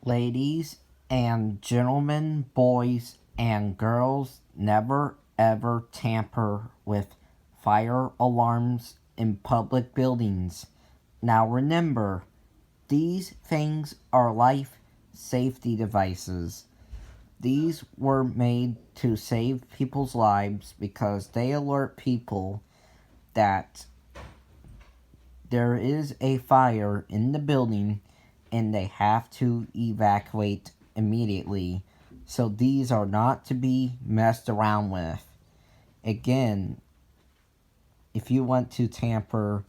Ladies and gentlemen, boys and girls, never ever tamper with fire alarms in public buildings. Now remember, these things are life safety devices. These were made to save people's lives because they alert people that there is a fire in the building and they have to evacuate immediately. So these are not to be messed around with. Again, if you want to tamper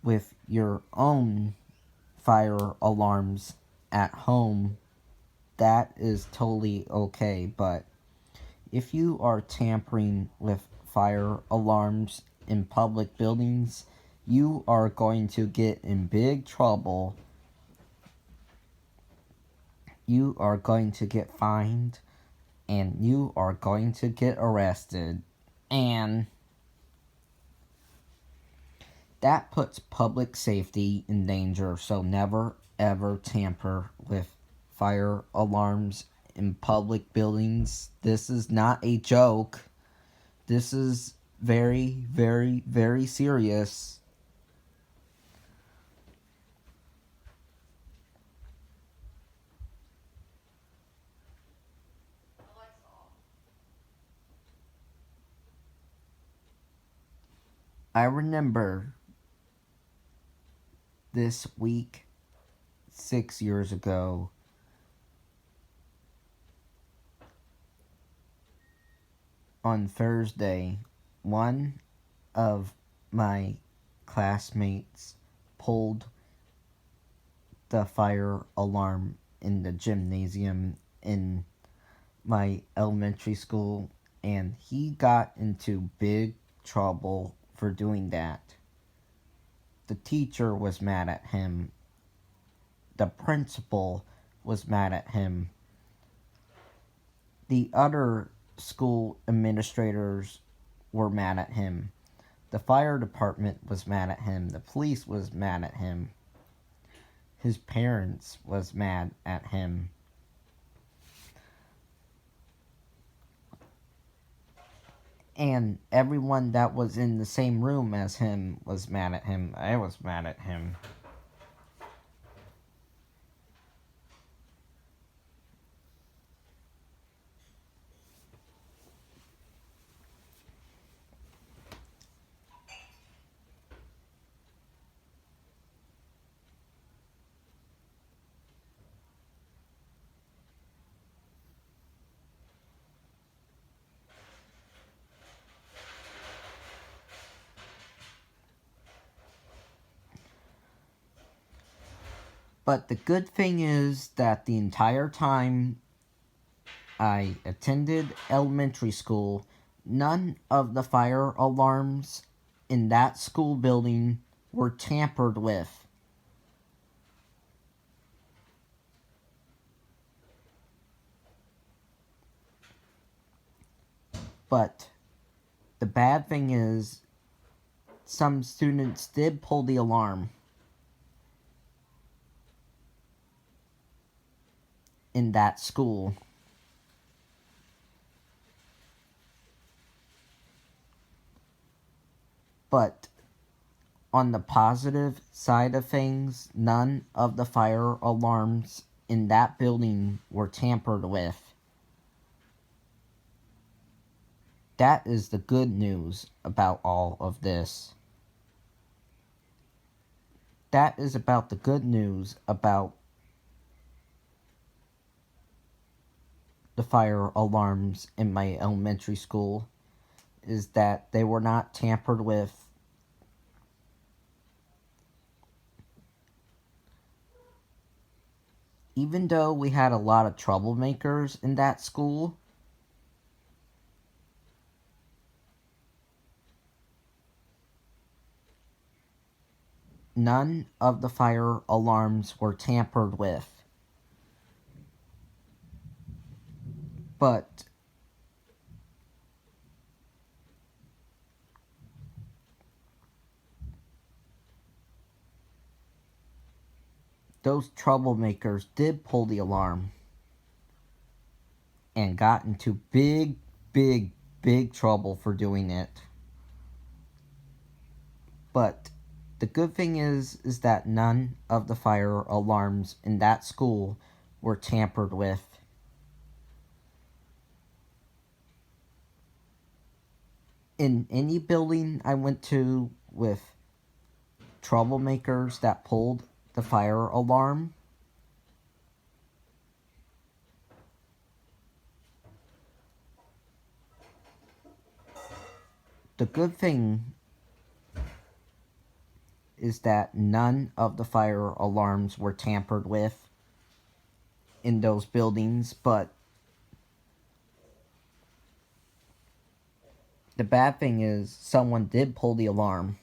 with your own fire alarms at home, that is totally okay. But if you are tampering with fire alarms in public buildings, you are going to get in big trouble. You are going to get fined, and you are going to get arrested. And that puts public safety in danger, so never ever tamper with fire alarms in public buildings. This is not a joke. This is very, very, very serious. I remember this week 6 years ago, on Thursday, one of my classmates pulled the fire alarm in the gymnasium in my elementary school, and he got into big trouble for doing that. The teacher was mad at him. The principal was mad at him. The other school administrators were mad at him. The fire department was mad at him. The police was mad at him. His parents was mad at him. And everyone that was in the same room as him was mad at him. I was mad at him. But the good thing is that the entire time I attended elementary school, none of the fire alarms in that school building were tampered with. But the bad thing is, some students did pull the alarm in that school. But on the positive side of things, none of the fire alarms in that building were tampered with. That is the good news about all of this. That is about the good news about the fire alarms in my elementary school, is that they were not tampered with. Even though we had a lot of troublemakers in that school, none of the fire alarms were tampered with. But those troublemakers did pull the alarm and got into big, big, big trouble for doing it. But the good thing is that none of the fire alarms in that school were tampered with. In any building I went to with troublemakers that pulled the fire alarm, the good thing is that none of the fire alarms were tampered with in those buildings, but the bad thing is someone did pull the alarm.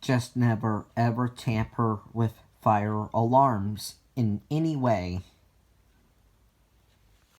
Just never ever tamper with fire alarms in any way.